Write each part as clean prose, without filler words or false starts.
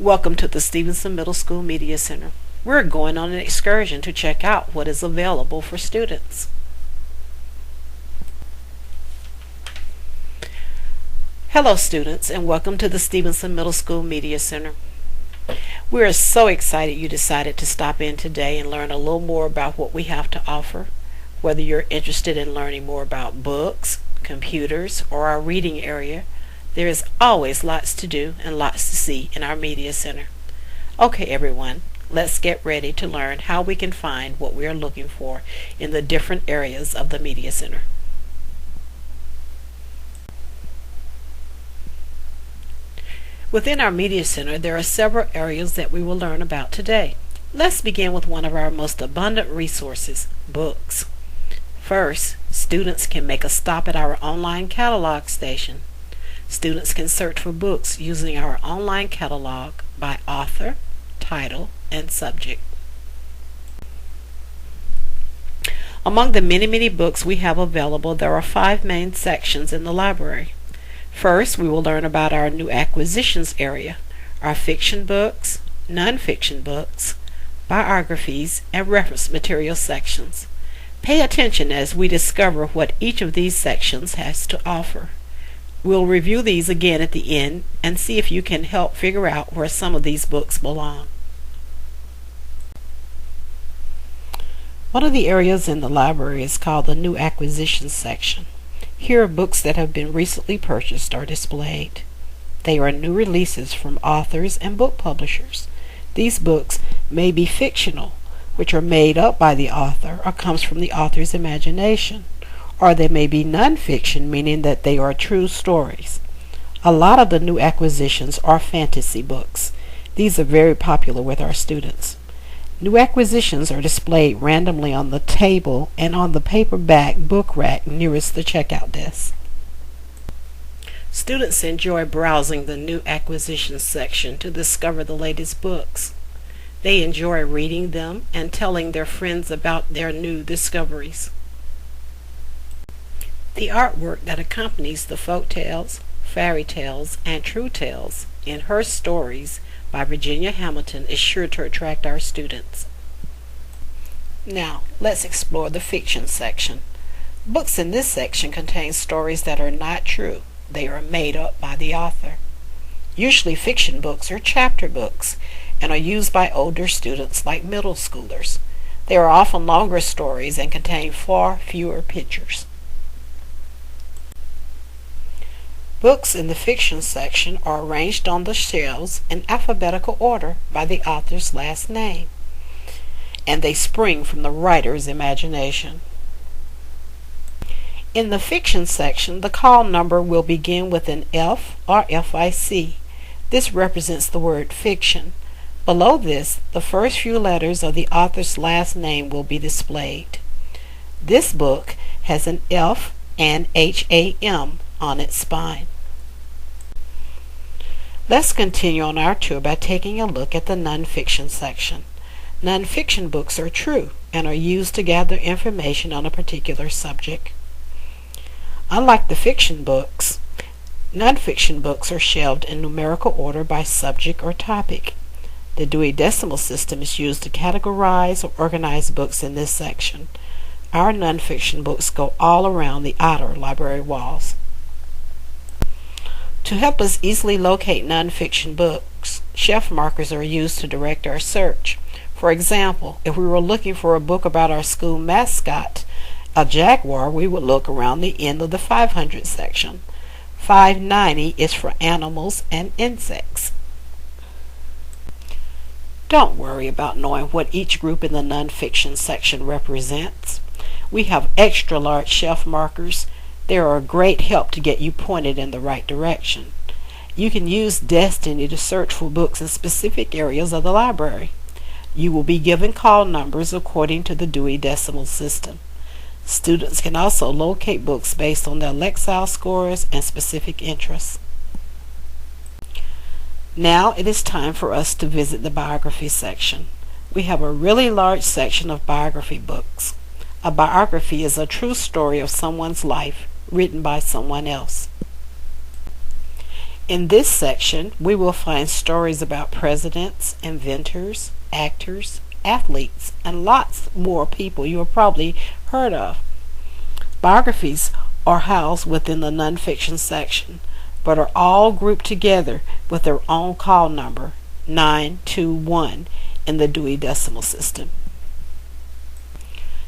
Welcome to the Stevenson Middle School Media Center. We're going on an excursion to check out what is available for students. Hello students, and welcome to the Stevenson Middle School Media Center. We are so excited you decided to stop in today and learn a little more about what we have to offer. Whether you're interested in learning more about books, computers, or our reading area, there is always lots to do and lots to see in our Media Center. Okay everyone, let's get ready to learn how we can find what we are looking for in the different areas of the Media Center. Within our Media Center, there are several areas that we will learn about today. Let's begin with one of our most abundant resources, books. First, students can make a stop at our online catalog station. Students can search for books using our online catalog by author, title, and subject. Among the many books we have available, there are 5 main sections in the library. First, we will learn about our new acquisitions area, our fiction books, non-fiction books, biographies, and reference material sections. Pay attention as we discover what each of these sections has to offer. We'll review these again at the end and see if you can help figure out where some of these books belong. One of the areas in the library is called the New Acquisitions section. Here, books that have been recently purchased are displayed. They are new releases from authors and book publishers. These books may be fictional, which are made up by the author or comes from the author's imagination, or they may be non-fiction, meaning that they are true stories. A lot of the new acquisitions are fantasy books. These are very popular with our students. New acquisitions are displayed randomly on the table and on the paperback book rack nearest the checkout desk. Students enjoy browsing the new acquisitions section to discover the latest books. They enjoy reading them and telling their friends about their new discoveries. The artwork that accompanies the folk tales, fairy tales, and true tales in Her Stories by Virginia Hamilton is sure to attract our students. Now, let's explore the fiction section. Books in this section contain stories that are not true. They are made up by the author. Usually fiction books are chapter books and are used by older students like middle schoolers. They are often longer stories and contain far fewer pictures. Books in the fiction section are arranged on the shelves in alphabetical order by the author's last name, and they spring from the writer's imagination. In the fiction section, the call number will begin with an F or FIC. This represents the word fiction. Below this, the first few letters of the author's last name will be displayed. This book has an F and HAM on its spine. Let's continue on our tour by taking a look at the nonfiction section. Nonfiction books are true and are used to gather information on a particular subject. Unlike the fiction books, nonfiction books are shelved in numerical order by subject or topic. The Dewey Decimal System is used to categorize or organize books in this section. Our nonfiction books go all around the outer library walls. To help us easily locate nonfiction books, shelf markers are used to direct our search. For example, if we were looking for a book about our school mascot, a jaguar, we would look around the end of the 500 section. 590 is for animals and insects. Don't worry about knowing what each group in the nonfiction section represents. We have extra large shelf markers. They are a great help to get you pointed in the right direction. You can use Destiny to search for books in specific areas of the library. You will be given call numbers according to the Dewey Decimal System. Students can also locate books based on their Lexile scores and specific interests. Now it is time for us to visit the biography section. We have a really large section of biography books. A biography is a true story of someone's life written by someone else. In this section, we will find stories about presidents, inventors, actors, athletes, and lots more people you have probably heard of. Biographies are housed within the nonfiction section, but are all grouped together with their own call number, 921, in the Dewey Decimal System.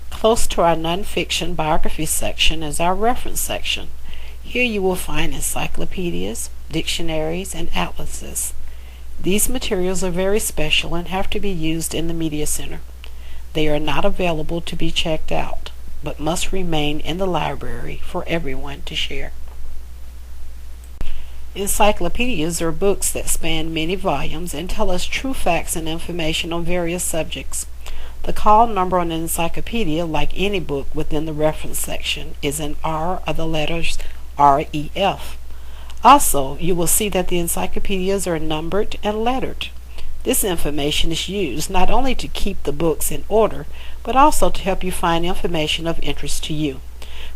Close to our nonfiction biography section is our reference section. Here you will find encyclopedias, dictionaries, and atlases. These materials are very special and have to be used in the Media Center. They are not available to be checked out, but must remain in the library for everyone to share. Encyclopedias are books that span many volumes and tell us true facts and information on various subjects. The call number on an encyclopedia, like any book within the reference section, is an R of the letters REF. Also, you will see that the encyclopedias are numbered and lettered. This information is used not only to keep the books in order, but also to help you find information of interest to you.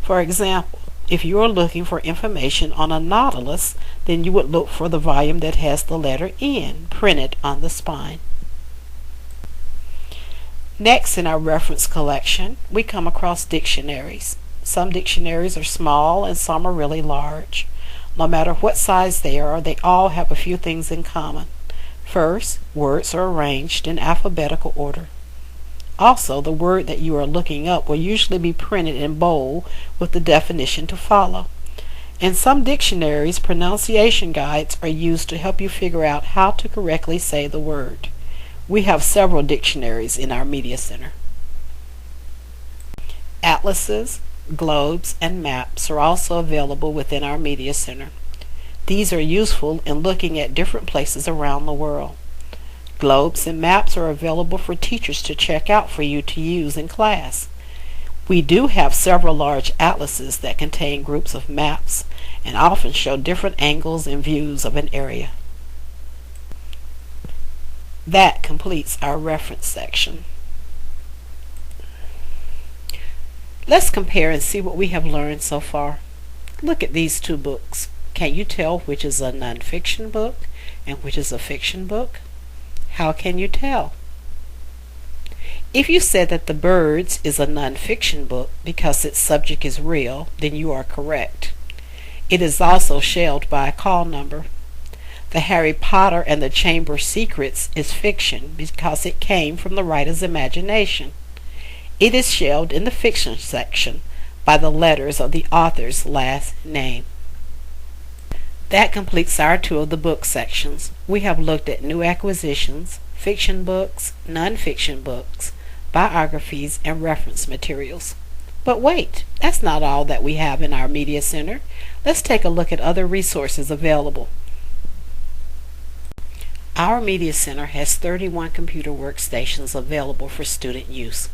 For example, if you are looking for information on a nautilus, then you would look for the volume that has the letter N printed on the spine. Next, in our reference collection, we come across dictionaries. Some dictionaries are small and some are really large. No matter what size they are, they all have a few things in common. First, words are arranged in alphabetical order. Also, the word that you are looking up will usually be printed in bold with the definition to follow. In some dictionaries, pronunciation guides are used to help you figure out how to correctly say the word. We have several dictionaries in our Media Center. Atlases, globes, and maps are also available within our Media Center. These are useful in looking at different places around the world. Globes and maps are available for teachers to check out for you to use in class. We do have several large atlases that contain groups of maps and often show different angles and views of an area. That completes our reference section. Let's compare and see what we have learned so far. Look at these two books. Can you tell which is a nonfiction book and which is a fiction book? How can you tell? If you said that The Birds is a nonfiction book because its subject is real, then you are correct. It is also shelved by a call number. The Harry Potter and the Chamber of Secrets is fiction because it came from the writer's imagination. It is shelved in the fiction section by the letters of the author's last name. That completes our two of the book sections. We have looked at new acquisitions, fiction books, nonfiction books, biographies, and reference materials. But wait, that's not all that we have in our Media Center. Let's take a look at other resources available. Our Media Center has 31 computer workstations available for student use.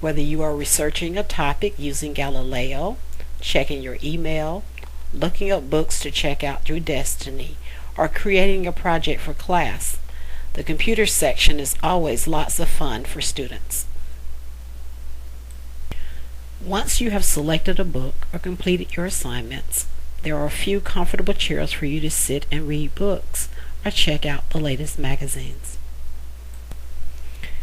Whether you are researching a topic using Galileo, checking your email, looking up books to check out through Destiny, or creating a project for class, the computer section is always lots of fun for students. Once you have selected a book or completed your assignments, there are a few comfortable chairs for you to sit and read books or check out the latest magazines.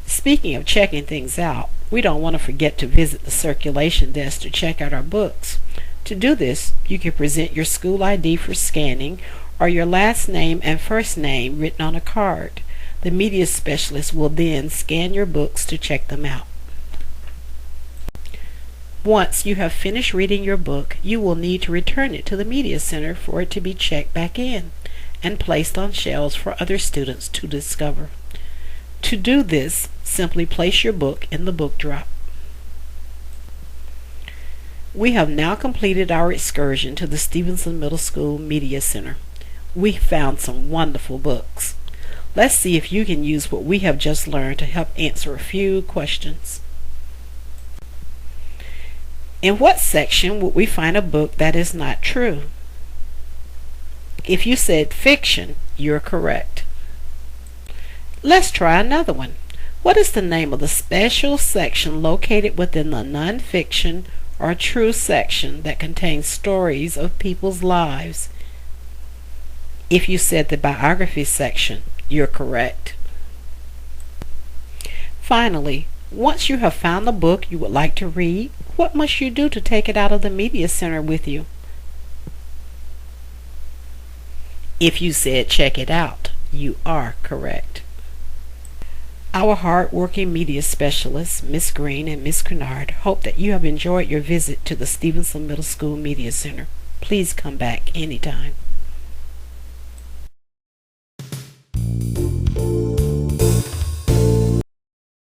Speaking of checking things out, we don't want to forget to visit the circulation desk to check out our books. To do this, you can present your school ID for scanning or your last name and first name written on a card. The media specialist will then scan your books to check them out. Once you have finished reading your book, you will need to return it to the Media Center for it to be checked back in and placed on shelves for other students to discover. To do this, simply place your book in the book drop. We have now completed our excursion to the Stevenson Middle School Media Center. We found some wonderful books. Let's see if you can use what we have just learned to help answer a few questions. In what section would we find a book that is not true? If you said fiction, you're correct. Let's try another one. What is the name of the special section located within the nonfiction or true section that contains stories of people's lives? If you said the biography section, you're correct. Finally, once you have found the book you would like to read, what must you do to take it out of the media center with you? If you said check it out, you are correct. Our hard-working media specialists, Miss Green and Miss Kennard, hope that you have enjoyed your visit to the Stevenson Middle School Media Center. Please come back anytime.